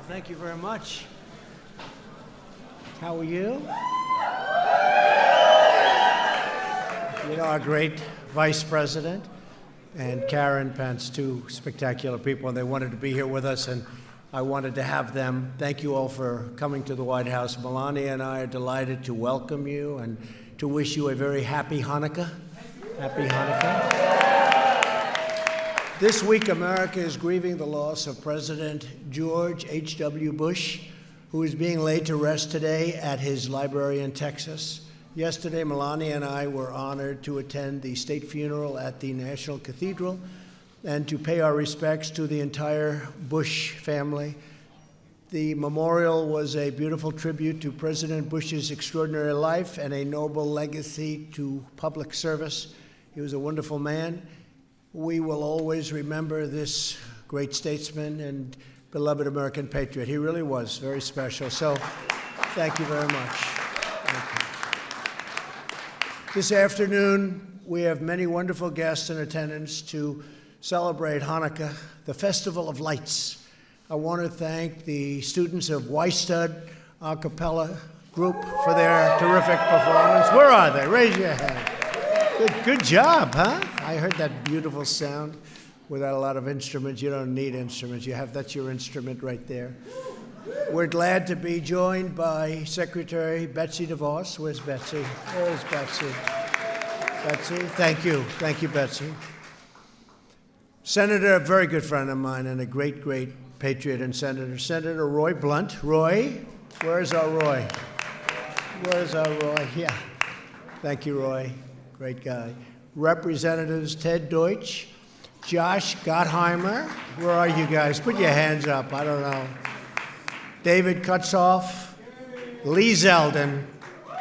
Thank you very much. How are you? You know, our great Vice President and Karen Pence, two spectacular people, and they wanted to be here with us, and I wanted to have them. Thank you all for coming to the White House. Melania and I are delighted to welcome you and to wish you a very happy Hanukkah. Happy Hanukkah. This week, America is grieving the loss of President George H.W. Bush, who is being laid to rest today at his library in Texas. Yesterday, Melania and I were honored to attend the state funeral at the National Cathedral and to pay our respects to the entire Bush family. The memorial was a beautiful tribute to President Bush's extraordinary life and a noble legacy to public service. He was a wonderful man. We will always remember this great statesman and beloved American patriot. He really was very special. So thank you very much. Thank you. This afternoon, we have many wonderful guests in attendance to celebrate Hanukkah, the Festival of Lights. I want to thank the students of Weistud a cappella group for their terrific performance. Where are they? Raise your hand. Good job, huh? I heard that beautiful sound without a lot of instruments. You don't need instruments. That's your instrument right there. We're glad to be joined by Secretary Betsy DeVos. Where's Betsy? Where's Betsy? Betsy, thank you. Thank you, Betsy. Senator, a very good friend of mine and a great, great patriot and senator, Senator Roy Blunt. Roy, where's our Roy? Where's our Roy? Yeah. Thank you, Roy. Great guy. Representatives Ted Deutsch, Josh Gottheimer. Where are you guys? Put your hands up. I don't know. David Kutzoff, Lee Zeldin,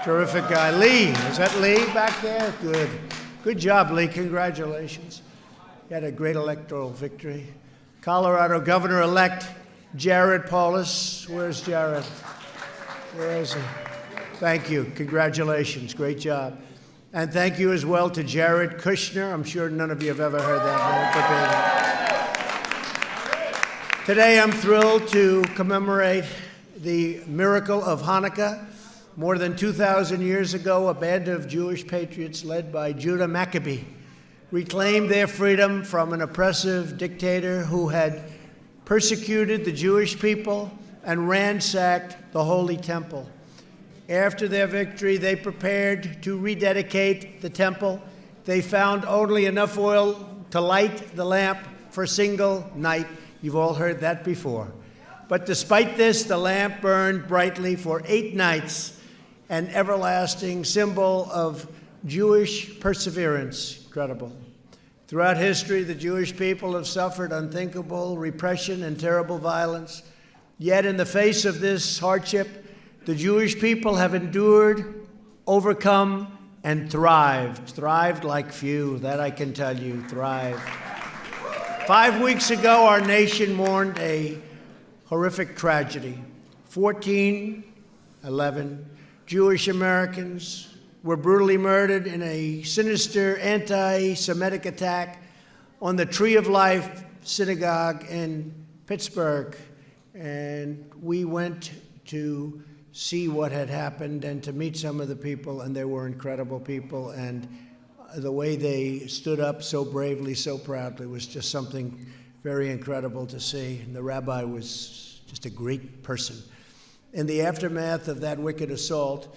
terrific guy. Lee, is that Lee back there? Good. Good job, Lee. Congratulations. You had a great electoral victory. Colorado Governor-elect Jared Polis. Where's Jared? Where is he? Thank you. Congratulations. Great job. And thank you as well to Jared Kushner. I'm sure none of you have ever heard that name. Today I'm thrilled to commemorate the miracle of Hanukkah. More than 2,000 years ago, a band of Jewish patriots led by Judah Maccabee reclaimed their freedom from an oppressive dictator who had persecuted the Jewish people and ransacked the Holy Temple. After their victory, they prepared to rededicate the temple. They found only enough oil to light the lamp for a single night. You've all heard that before. But despite this, the lamp burned brightly for 8 nights, an everlasting symbol of Jewish perseverance. Incredible. Throughout history, the Jewish people have suffered unthinkable repression and terrible violence. Yet in the face of this hardship, the Jewish people have endured, overcome, and thrived. Thrived like few, that I can tell you, thrived. 5 weeks ago, our nation mourned a horrific tragedy. 11 Jewish Americans were brutally murdered in a sinister anti-Semitic attack on the Tree of Life synagogue in Pittsburgh. And we went to see what had happened and to meet some of the people, and they were incredible people. And the way they stood up so bravely, so proudly was just something very incredible to see. And the rabbi was just a great person. In the aftermath of that wicked assault,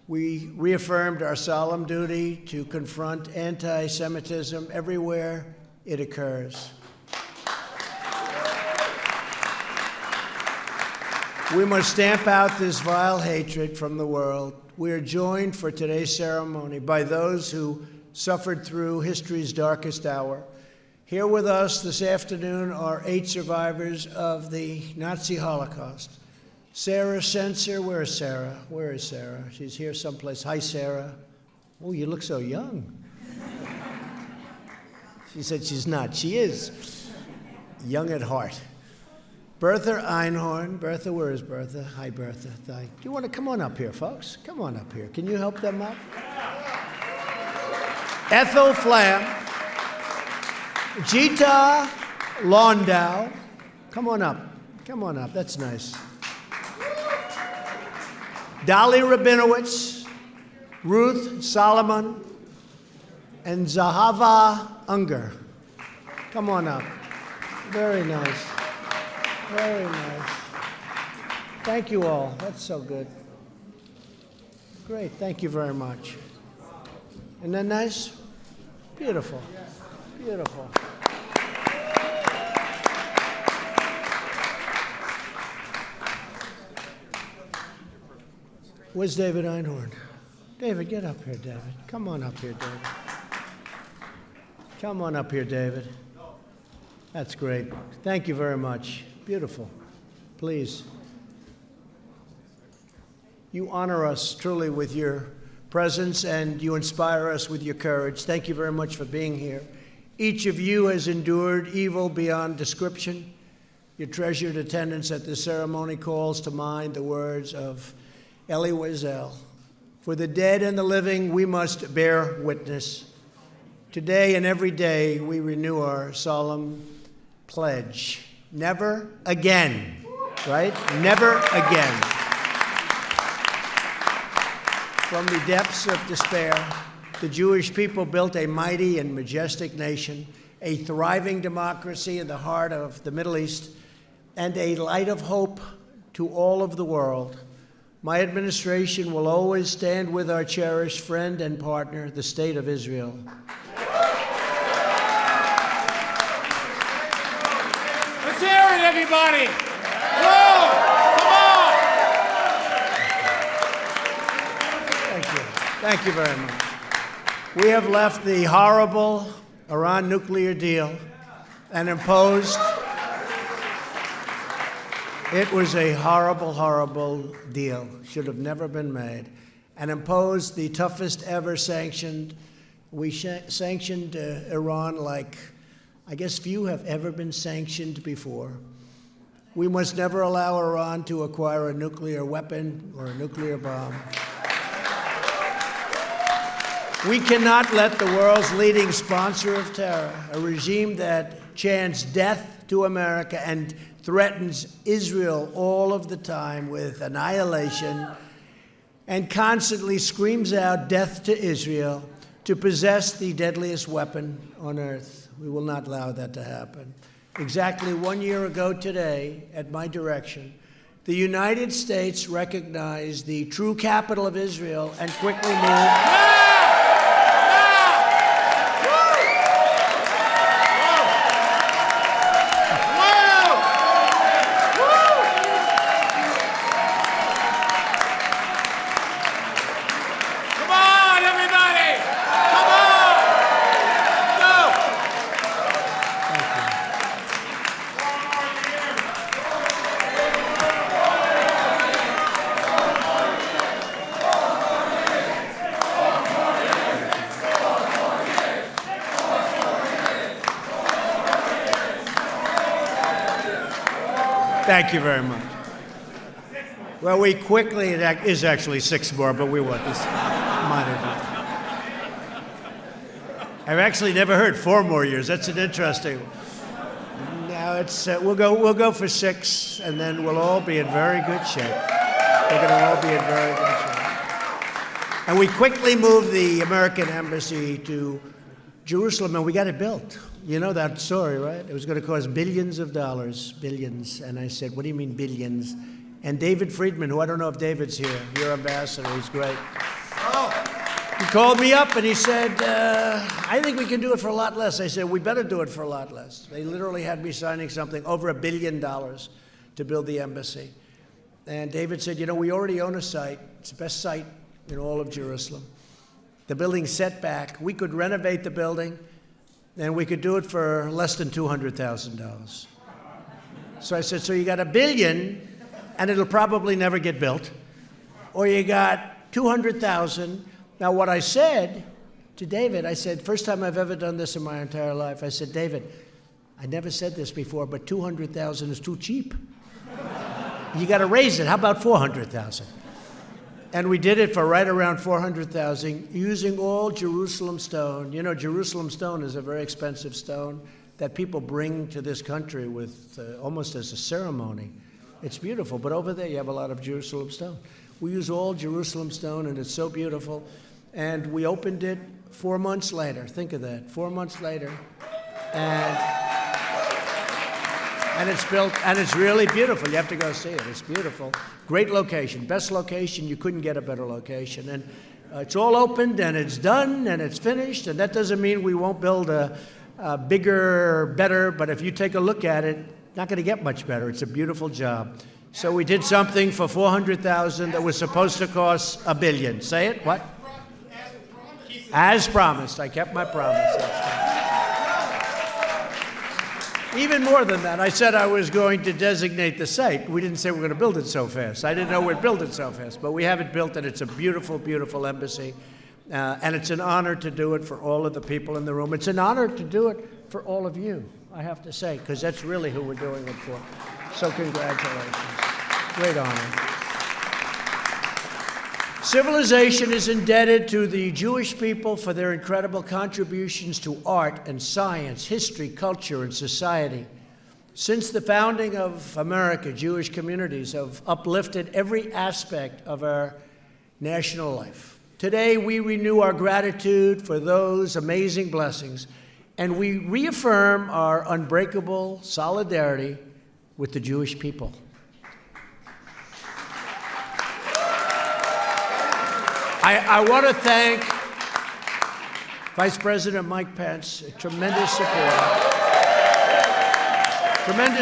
we reaffirmed our solemn duty to confront anti-Semitism everywhere it occurs. We must stamp out this vile hatred from the world. We are joined for today's ceremony by those who suffered through history's darkest hour. Here with us this afternoon are 8 survivors of the Nazi Holocaust. Sarah Sensor, where is Sarah? Where is Sarah? She's here someplace. Hi, Sarah. Oh, you look so young. She said she's not. She is young at heart. Bertha Einhorn. Bertha, where is Bertha? Hi, Bertha. Do you want to come on up here, folks? Come on up here. Can you help them up? Ethel Flam. Jita Landau. Come on up. Come on up. That's nice. Dolly Rabinowitz, Ruth Solomon, and Zahava Unger. Come on up. Very nice. Very nice. Thank you all. That's so good. Great. Thank you very much. Isn't that nice? Beautiful. Beautiful. Where's David Einhorn? David, get up here, David. Come on up here, David. Come on up here, David. That's great. Thank you very much. Beautiful. Please. You honor us truly with your presence, and you inspire us with your courage. Thank you very much for being here. Each of you has endured evil beyond description. Your treasured attendance at the ceremony calls to mind the words of Elie Wiesel. For the dead and the living, we must bear witness. Today and every day, we renew our solemn pledge. Never again, right? Never again. From the depths of despair, the Jewish people built a mighty and majestic nation, a thriving democracy in the heart of the Middle East, and a light of hope to all of the world. My administration will always stand with our cherished friend and partner, the State of Israel. Let's hear it, everybody! Whoa! Come on! Thank you. Thank you very much. We have left the horrible Iran nuclear deal and imposed. It was a horrible, horrible deal. Should have never been made. And imposed the toughest ever sanctioned. We sanctioned Iran like, I guess, few have ever been sanctioned before. We must never allow Iran to acquire a nuclear weapon or a nuclear bomb. We cannot let the world's leading sponsor of terror, a regime that chants death to America and threatens Israel all of the time with annihilation and constantly screams out death to Israel, to possess the deadliest weapon on earth. We will not allow that to happen. Exactly 1 year ago today, at my direction, the United States recognized the true capital of Israel and quickly moved. Thank you very much. Well, we quickly, it is actually 6 more, but we want this minor. I've actually never heard 4 more years. That's an interesting one. Now it's, we'll go for 6, and then we'll all be in very good shape. We're going to all be in very good shape. And we quickly moved the American embassy to Jerusalem, and we got it built. You know that story, right? It was going to cost billions of dollars, billions. And I said, what do you mean billions? And David Friedman, who I don't know if David's here, your ambassador, he's great. He called me up and he said, I think we can do it for a lot less. I said, we better do it for a lot less. They literally had me signing something over $1 billion to build the embassy. And David said, you know, we already own a site. It's the best site in all of Jerusalem. The building's set back. We could renovate the building, and we could do it for less than $200,000. So I said, so you got $1 billion, and it'll probably never get built, or you got $200,000. Now, what I said to David, I said, first time I've ever done this in my entire life, I said, David, I never said this before, but $200,000 is too cheap. You got to raise it. How about $400,000? And we did it for right around $400,000 using all Jerusalem stone. You know, Jerusalem stone is a very expensive stone. that people bring to this country with almost as a ceremony. It's beautiful, but over there you have a lot of Jerusalem stone. We use all Jerusalem stone, and it's so beautiful. And we opened it 4 months later. Think of that, 4 months later. And it's built, and it's really beautiful. You have to go see it. It's beautiful. Great location, best location. You couldn't get a better location. And it's all opened, and it's done, and it's finished. And that doesn't mean we won't build a bigger, better. But if you take a look at it, not going to get much better. It's a beautiful job. So we did something for $400,000 that was supposed to cost $1 billion. Say it. What? As promised. I kept my promise. Even more than that, I said I was going to designate the site. We didn't say we're going to build it so fast. I didn't know we'd build it so fast, but we have it built, and it's a beautiful, beautiful embassy. And it's an honor to do it for all of the people in the room. It's an honor to do it for all of you, I have to say, because that's really who we're doing it for. So congratulations. Great honor. Civilization is indebted to the Jewish people for their incredible contributions to art and science, history, culture, and society. Since the founding of America, Jewish communities have uplifted every aspect of our national life. Today, we renew our gratitude for those amazing blessings, and we reaffirm our unbreakable solidarity with the Jewish people. I want to thank Vice President Mike Pence, a tremendous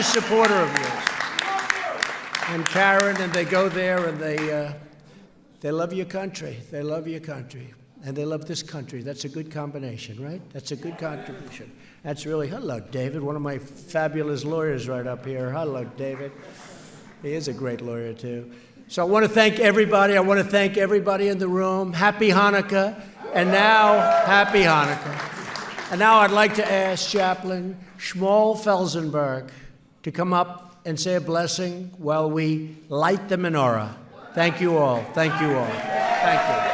supporter of yours, and Karen, and they go there and they love your country. They love your country, and they love this country. That's a good combination, right? That's a good contribution. That's really, hello, David, one of my fabulous lawyers right up here. Hello, David. He is a great lawyer, too. So I want to thank everybody. I want to thank everybody in the room. Happy Hanukkah. And now, happy Hanukkah. And now I'd like to ask Chaplain Shmuel Felsenberg to come up and say a blessing while we light the menorah. Thank you all. Thank you all. Thank you. Thank you.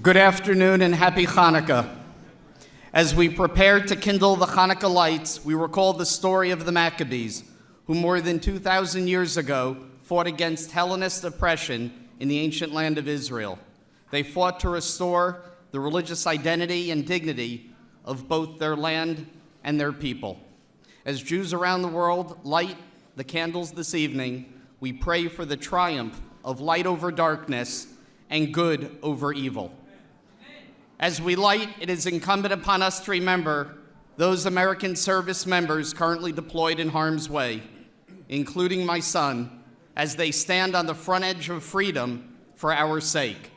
Good afternoon and happy Hanukkah. As we prepare to kindle the Hanukkah lights, we recall the story of the Maccabees, who more than 2,000 years ago fought against Hellenist oppression in the ancient land of Israel. They fought to restore the religious identity and dignity of both their land and their people. As Jews around the world light the candles this evening, we pray for the triumph of light over darkness and good over evil. As we light, it is incumbent upon us to remember those American service members currently deployed in harm's way, including my son, as they stand on the front edge of freedom for our sake.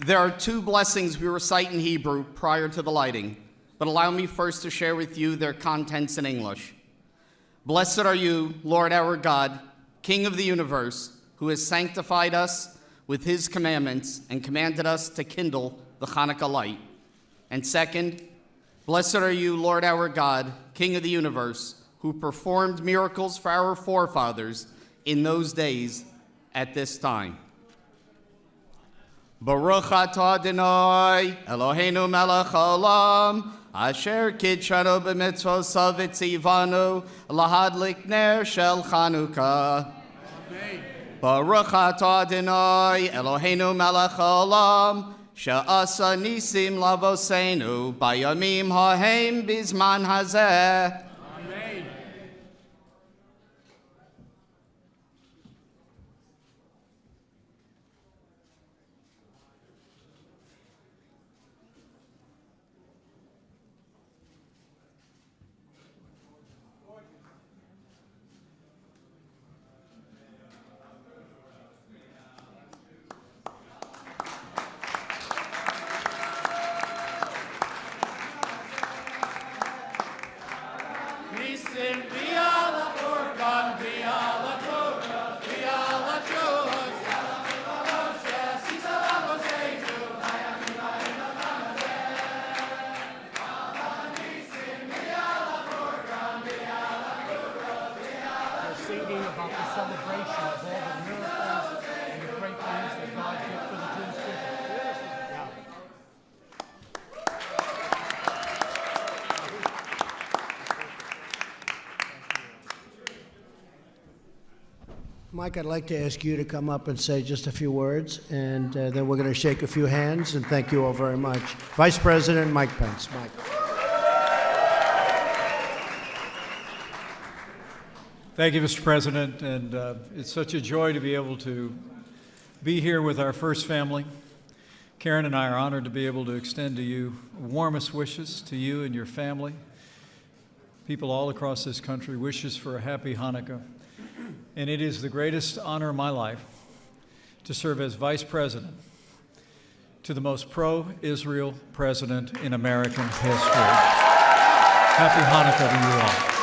There are two blessings we recite in Hebrew prior to the lighting, but allow me first to share with you their contents in English. Blessed are you, Lord our God, King of the universe, who has sanctified us with his commandments and commanded us to kindle the Hanukkah light. And second, blessed are you, Lord our God, King of the universe, who performed miracles for our forefathers in those days at this time. Baruch atah Adonai, Eloheinu melech haolam, asher kidshanu b'mitzvosav v'tzivanu lahadlik ner shel Chanukah. Amen. Baruch atah Adonai, Eloheinu melech haolam, she'asa nisim lavosenu bayamim hahem bizman hazeh. Amen. Nisim, V'yala Urban, V'yala Torah, V'yala Josh, Moshe, Sisa Mosheinu, Proceeding about the celebration of all the miracles and the great things that God did for the Jewish people. Yeah. Mike, I'd like to ask you to come up and say just a few words, and then we're going to shake a few hands, and thank you all very much. Vice President Mike Pence. Mike. Thank you, Mr. President, and it's such a joy to be able to be here with our first family. Karen and I are honored to be able to extend to you warmest wishes to you and your family. People all across this country, wishes for a happy Hanukkah. And it is the greatest honor of my life to serve as Vice President to the most pro-Israel president in American history. Happy Hanukkah to you all.